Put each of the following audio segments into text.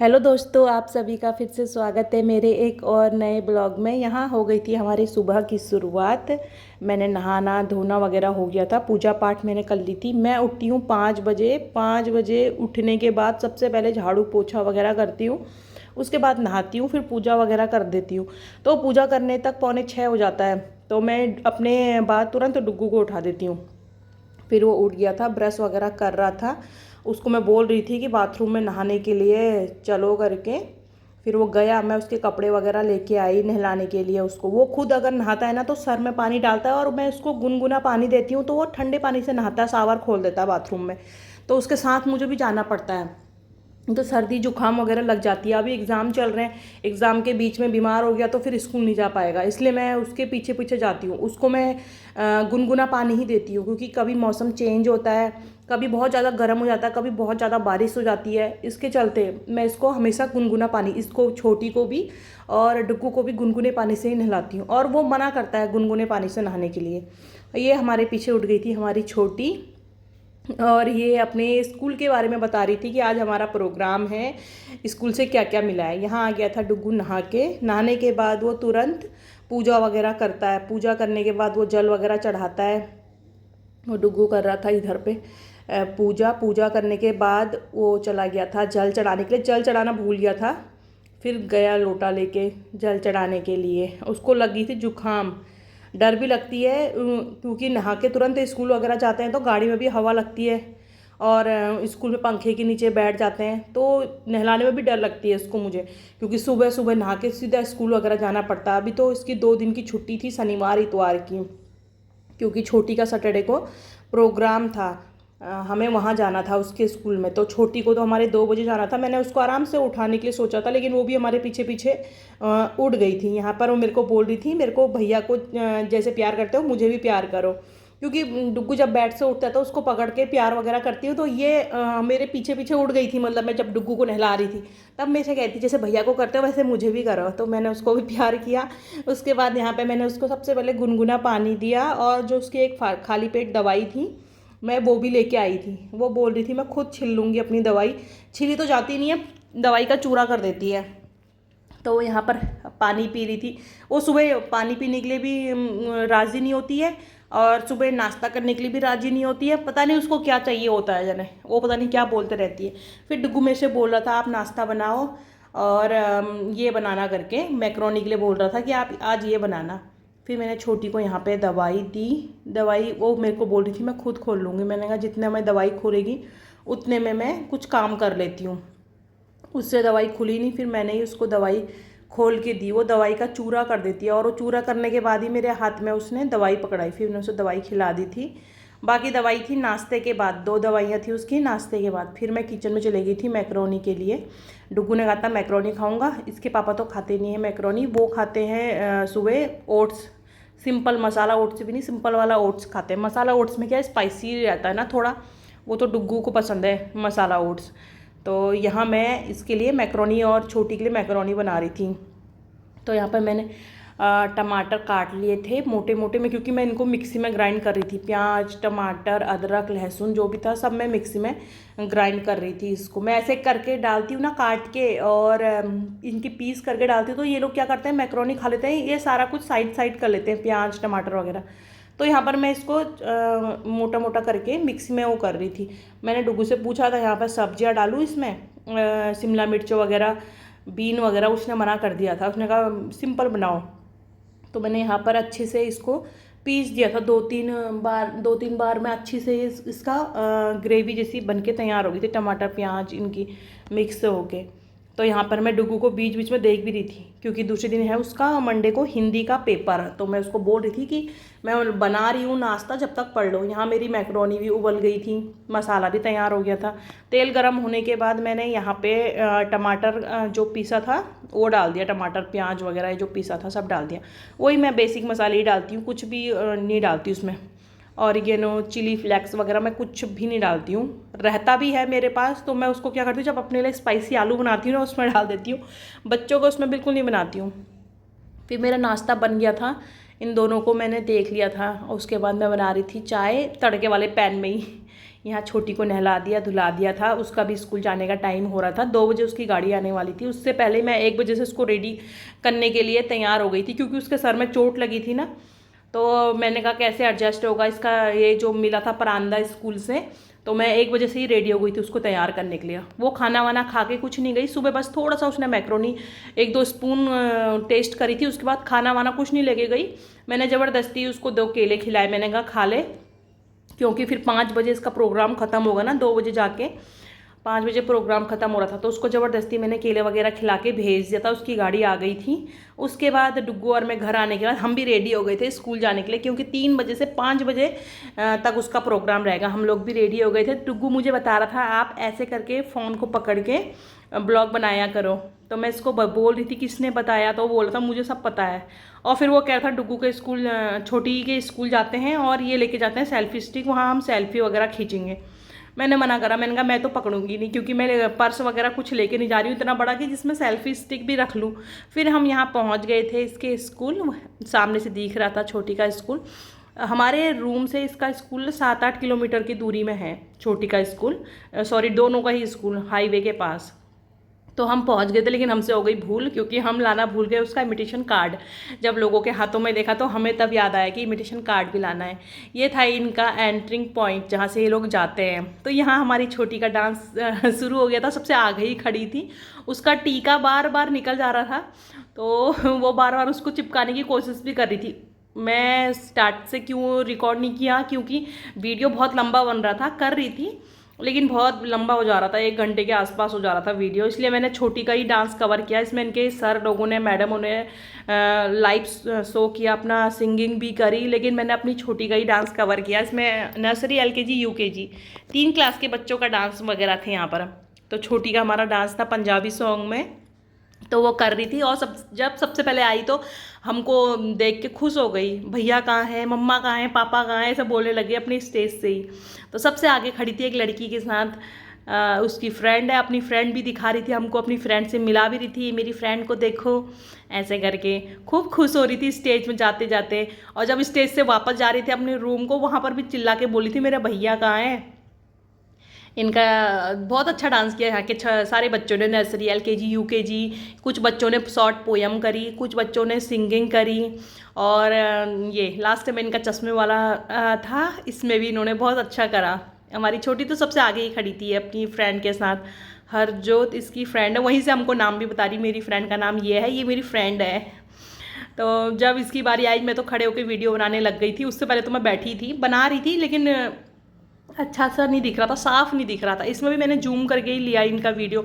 Hello दोस्तों, आप सभी का फिर से स्वागत है मेरे एक और नए ब्लॉग में। यहाँ हो गई थी हमारी सुबह की शुरुआत। मैंने नहाना धोना वगैरह हो गया था, पूजा पाठ मैंने कर ली थी। मैं उठती हूँ 5 बजे। 5 बजे उठने के बाद सबसे पहले झाड़ू पोछा वगैरह करती हूँ, उसके बाद नहाती हूँ, फिर पूजा वगैरह कर देती हूँ। तो पूजा करने तक 5:45 हो जाता है। तो मैं अपने बाद तुरंत डुग्गू को उठा देती हूँ। फिर वो उठ गया था, ब्रश वगैरह कर रहा था। उसको मैं बोल रही थी कि बाथरूम में नहाने के लिए चलो करके। फिर वो गया, मैं उसके कपड़े वगैरह लेके आई नहलाने के लिए उसको। वो खुद अगर नहाता है ना तो सर में पानी डालता है, और मैं उसको गुनगुना पानी देती हूँ तो वो ठंडे पानी से नहाता है, शावर खोल देता है बाथरूम में। तो उसके साथ मुझे भी जाना पड़ता है, तो सर्दी जुकाम वगैरह लग जाती है। अभी एग्ज़ाम चल रहे हैं, एग्ज़ाम के बीच में बीमार हो गया तो फिर स्कूल नहीं जा पाएगा, इसलिए मैं उसके पीछे पीछे जाती हूँ। उसको मैं गुनगुना पानी ही देती हूँ, क्योंकि कभी मौसम चेंज होता है, कभी बहुत ज़्यादा गर्म हो जाता है, कभी बहुत ज़्यादा बारिश हो जाती है। इसके चलते मैं इसको हमेशा गुनगुना पानी, इसको छोटी को भी और डुग्गू को भी गुनगुने पानी से ही नहलाती हूँ। और वो मना करता है गुनगुने पानी से नहाने के लिए। ये हमारे पीछे उठ गई थी हमारी छोटी, और ये अपने स्कूल के बारे में बता रही थी कि आज हमारा प्रोग्राम है, स्कूल से क्या क्या मिला है। यहाँ आ गया था डुग्गू नहा के। नहाने के बाद वो तुरंत पूजा वगैरह करता है। पूजा करने के बाद वो जल वगैरह चढ़ाता है। वो डुग्गू कर रहा था इधर पे पूजा। पूजा करने के बाद वो चला गया था जल चढ़ाने के लिए। जल चढ़ाना भूल गया था, फिर गया लोटा लेके जल चढ़ाने के लिए। उसको लगी थी जुकाम, डर भी लगती है क्योंकि नहा के तुरंत स्कूल वगैरह जाते हैं तो गाड़ी में भी हवा लगती है, और स्कूल में पंखे के नीचे बैठ जाते हैं तो नहलाने में भी डर लगती है इसको मुझे, क्योंकि सुबह सुबह नहा के सीधा स्कूल वगैरह जाना पड़ता है। अभी तो इसकी 2 दिन की छुट्टी थी, शनिवार इतवार की, क्योंकि छोटी का सैटरडे को प्रोग्राम था। हमें वहाँ जाना था उसके स्कूल में। तो छोटी को तो हमारे 2 बजे जाना था। मैंने उसको आराम से उठाने के लिए सोचा था, लेकिन वो भी हमारे पीछे पीछे उड़ गई थी। यहाँ पर वो मेरे को बोल रही थी, मेरे को भैया को जैसे प्यार करते हो मुझे भी प्यार करो, क्योंकि डुग्गू जब बेड से उठता है तो उसको पकड़ के प्यार वगैरह करती हूँ। तो ये मेरे पीछे पीछे उड़ गई थी, मतलब मैं जब डुग्गू को नहला रही थी तब मेरे से कहती जैसे भैया को करते हो वैसे मुझे भी करो। तो मैंने उसको भी प्यार किया। उसके बाद यहाँ पे मैंने उसको सबसे पहले गुनगुना पानी दिया, और जो उसकी एक खाली पेट दवाई थी मैं वो भी लेके आई थी। वो बोल रही थी मैं खुद छिल लूँगी अपनी दवाई। छिली तो जाती नहीं है, दवाई का चूरा कर देती है। तो वो यहाँ पर पानी पी रही थी। वो सुबह पानी पीने के लिए भी राज़ी नहीं होती है, और सुबह नाश्ता करने के लिए भी राज़ी नहीं होती है। पता नहीं उसको क्या चाहिए होता है जाने, वो पता नहीं क्या बोलते रहती है। फिर डुग्गू मेरे से बोल रहा था आप नाश्ता बनाओ, और ये बनाना करके मैक्रोनी के लिए बोल रहा था कि आप आज ये बनाना। फिर मैंने छोटी को यहाँ पे दवाई दी। दवाई वो मेरे को बोल रही थी मैं खुद खोल लूँगी। मैंने कहा जितने में दवाई खोलेगी उतने में मैं कुछ काम कर लेती हूँ। उससे दवाई खुली नहीं, फिर मैंने ही उसको दवाई खोल के दी। वो दवाई का चूरा कर देती है, और वो चूरा करने के बाद ही मेरे हाथ में उसने दवाई पकड़ाई। फिर मैंने उसे दवाई खिला दी थी। बाकी दवाई थी नाश्ते के बाद, 2 दवाइयाँ थी उसकी नाश्ते के बाद। फिर मैं किचन में चली गई थी मैक्रोनी के लिए। डुग्गू ने कहा था मैक्रोनी खाऊंगा। इसके पापा तो खाते नहीं है मैक्रोनी, वो खाते हैं सुबह ओट्स। सिंपल मसाला ओट्स भी नहीं, सिंपल वाला ओट्स खाते हैं। मसाला ओट्स में क्या स्पाइसी रहता है ना थोड़ा, वो तो डुग्गू को पसंद है मसाला ओट्स। तो यहाँ मैं इसके लिए मैक्रोनी और छोटी के लिए मैक्रोनी बना रही थी। तो यहाँ पर मैंने टमाटर काट लिए थे मोटे मोटे में, क्योंकि मैं इनको मिक्सी में ग्राइंड कर रही थी। प्याज टमाटर अदरक लहसुन जो भी था सब मैं मिक्सी में ग्राइंड कर रही थी। इसको मैं ऐसे करके डालती हूँ ना काट के, और इनकी पीस करके डालती हूँ। तो ये लोग क्या करते हैं मैक्रोनी खा लेते हैं, ये सारा कुछ साइड साइड कर लेते हैं प्याज टमाटर वगैरह। तो यहाँ पर मैं इसको मोटा मोटा करके मिक्सी में वो कर रही थी। मैंने डुग्गू से पूछा था यहाँ पर सब्जियाँ डालूँ इसमें, शिमला मिर्च वगैरह बीन वगैरह। उसने मना कर दिया था, उसने कहा सिंपल बनाओ। तो मैंने यहाँ पर अच्छे से इसको पीस दिया था 2-3 बार में अच्छी से इसका ग्रेवी जैसी बनके तैयार हो गई थी, टमाटर प्याज इनकी मिक्स होके। तो यहाँ पर मैं डुग्गू को बीच बीच में देख भी रही थी, क्योंकि दूसरे दिन है उसका मंडे को हिंदी का पेपर। तो मैं उसको बोल रही थी कि मैं बना रही हूँ नाश्ता, जब तक पढ़ लो। यहाँ मेरी मैक्रोनी भी उबल गई थी, मसाला भी तैयार हो गया था। तेल गरम होने के बाद मैंने यहाँ पे टमाटर जो पीसा था वो डाल दिया। टमाटर प्याज वगैरह जो पीसा था सब डाल दिया। वही मैं बेसिक मसाले ही डालती हूँ, कुछ भी नहीं डालती उसमें। ऑरिगेनो चिली फ्लेक्स वगैरह मैं कुछ भी नहीं डालती हूँ। रहता भी है मेरे पास तो मैं उसको क्या करती हूँ, जब अपने लिए स्पाइसी आलू बनाती हूँ ना उसमें डाल देती हूँ। बच्चों को उसमें बिल्कुल नहीं बनाती हूँ। फिर मेरा नाश्ता बन गया था, इन दोनों को मैंने देख लिया था। और उसके बाद मैं बना रही थी चाय तड़के वाले पैन में ही। यहाँ छोटी को नहला दिया धुला दिया था, उसका भी स्कूल जाने का टाइम हो रहा था, 2 बजे उसकी गाड़ी आने वाली थी। उससे पहले मैं 1 बजे से उसको रेडी करने के लिए तैयार हो गई थी, क्योंकि उसके सर में चोट लगी थी ना। तो मैंने कहा कैसे एडजस्ट होगा इसका, ये जो मिला था परांदा स्कूल से, तो मैं 1 बजे से ही रेडी हो गई थी उसको तैयार करने के लिए। वो खाना वाना खा के कुछ नहीं गई, सुबह बस थोड़ा सा उसने मैक्रोनी 1-2 स्पून टेस्ट करी थी, उसके बाद खाना वाना कुछ नहीं लेके गई। मैंने ज़बरदस्ती उसको 2 केले खिलाए, मैंने कहा खा ले, क्योंकि फिर 5 बजे इसका प्रोग्राम ख़त्म होगा ना, 2 बजे जाके 5 बजे प्रोग्राम ख़त्म हो रहा था। तो उसको ज़बरदस्ती मैंने केले वगैरह खिला के भेज दिया था, उसकी गाड़ी आ गई थी। उसके बाद डुग्गू और मैं घर आने के बाद हम भी रेडी हो गए थे स्कूल जाने के लिए, क्योंकि 3 बजे से 5 बजे तक उसका प्रोग्राम रहेगा। हम लोग भी रेडी हो गए थे। डुग्गू मुझे बता रहा था आप ऐसे करके फ़ोन को पकड़ के ब्लॉग बनाया करो, तो मैं इसको बोल रही थी किसने बताया, तो वो बोल रहा था मुझे सब पता है। और फिर वो कह रहा था डुग्गू के स्कूल, छोटी के स्कूल जाते हैं और ये लेके जाते हैं सेल्फी स्टिक, वहाँ हम सेल्फी वगैरह खींचेंगे। मैंने मना करा, मैंने कहा मैं तो पकड़ूंगी नहीं, क्योंकि मैं पर्स वगैरह कुछ लेके नहीं जा रही हूँ इतना बड़ा कि जिसमें सेल्फी स्टिक भी रख लूँ। फिर हम यहाँ पहुँच गए थे इसके स्कूल, सामने से दिख रहा था छोटी का स्कूल। हमारे रूम से इसका स्कूल 7-8 किलोमीटर की दूरी में है, छोटी का स्कूल, सॉरी दोनों का ही स्कूल, हाईवे के पास। तो हम पहुंच गए थे, लेकिन हमसे हो गई भूल, क्योंकि हम लाना भूल गए उसका इमिटेशन कार्ड। जब लोगों के हाथों में देखा तो हमें तब याद आया कि इमिटेशन कार्ड भी लाना है। ये था इनका एंट्रिंग पॉइंट जहाँ से ये लोग जाते हैं। तो यहाँ हमारी छोटी का डांस शुरू हो गया था, सबसे आगे ही खड़ी थी, उसका टीका बार बार निकल जा रहा था, तो वो बार बार उसको चिपकाने की कोशिश भी कर रही थी। मैं स्टार्ट से क्यों रिकॉर्ड नहीं किया, क्योंकि वीडियो बहुत लंबा बन रहा था, कर रही थी लेकिन बहुत लंबा हो जा रहा था, 1 घंटे के आसपास हो जा रहा था वीडियो, इसलिए मैंने छोटी का ही डांस कवर किया। इसमें इनके सर लोगों ने, मैडमों ने लाइव शो किया, अपना सिंगिंग भी करी, लेकिन मैंने अपनी छोटी का ही डांस कवर किया। इसमें नर्सरी, LKG, UKG 3 क्लास के बच्चों का डांस वगैरह थे यहाँ पर। तो छोटी का हमारा डांस था पंजाबी सॉन्ग में, तो वो कर रही थी। और जब सबसे पहले आई तो हमको देख के खुश हो गई, भैया कहाँ हैं, मम्मा कहाँ हैं, पापा कहाँ हैं, ऐसा बोलने लगे अपनी स्टेज से ही। तो सबसे आगे खड़ी थी एक लड़की के साथ, उसकी फ्रेंड है, अपनी फ्रेंड भी दिखा रही थी हमको, अपनी फ्रेंड से मिला भी रही थी, मेरी फ्रेंड को देखो ऐसे करके। खूब खुश हो रही थी स्टेज में जाते जाते। और जब स्टेज से वापस जा रही थी अपने रूम को, वहाँ पर भी चिल्ला के बोली थी मेरे भैया कहाँ हैं। इनका बहुत अच्छा डांस किया यहाँ के सारे बच्चों ने, नर्सरी, LKG, UKG, कुछ बच्चों ने शॉर्ट पोयम करी, कुछ बच्चों ने सिंगिंग करी। और ये लास्ट में इनका चश्मे वाला था, इसमें भी इन्होंने बहुत अच्छा करा। हमारी छोटी तो सबसे आगे ही खड़ी थी अपनी फ्रेंड के साथ। हरजोत इसकी फ्रेंड है, वहीं से हमको नाम भी बता रही, मेरी फ्रेंड का नाम ये है, ये मेरी फ्रेंड है। तो जब इसकी बारी आई, मैं तो खड़े होकर वीडियो बनाने लग गई थी। उससे पहले तो मैं बैठी थी, बना रही थी, लेकिन अच्छा सा नहीं दिख रहा था, साफ नहीं दिख रहा था। इसमें भी मैंने जूम करके ही लिया इनका वीडियो,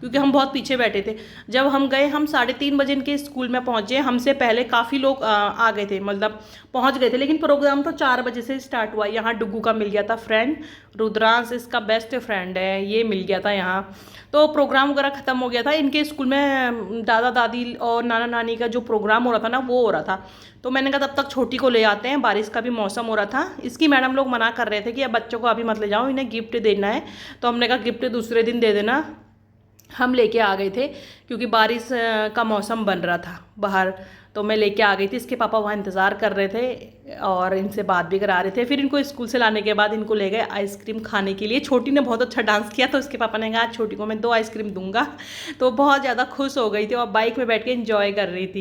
क्योंकि हम बहुत पीछे बैठे थे। जब हम गए, हम 3:30 बजे इनके स्कूल में पहुंचे, हमसे पहले काफ़ी लोग आ गए थे, मतलब पहुंच गए थे, लेकिन प्रोग्राम तो 4 बजे से स्टार्ट हुआ। यहाँ डुग्गू का मिल गया था फ्रेंड, रुद्रांश इसका बेस्ट फ्रेंड है, ये मिल गया था यहाँ। तो प्रोग्राम वगैरह ख़त्म हो गया था। इनके स्कूल में दादा दादी और नाना नानी का जो प्रोग्राम हो रहा था ना, वो हो रहा था। तो मैंने कहा तब तक छोटी को ले आते हैं, बारिश का भी मौसम हो रहा था। इसकी मैडम लोग मना कर रहे थे कि अब बच्चों को अभी मत ले जाओ, इन्हें गिफ्ट देना है। तो हमने कहा गिफ्ट दूसरे दिन दे देना। हम लेके आ गए थे, क्योंकि बारिश का मौसम बन रहा था बाहर, तो मैं लेके आ गई थी। इसके पापा वहाँ इंतज़ार कर रहे थे और इनसे बात भी करा रहे थे। फिर इनको स्कूल से लाने के बाद इनको ले गए आइसक्रीम खाने के लिए। छोटी ने बहुत अच्छा डांस किया, तो उसके पापा ने कहा छोटी को मैं 2 आइसक्रीम दूंगा, तो बहुत ज़्यादा खुश हो गई थी और बाइक में बैठ के इंजॉय कर रही थी।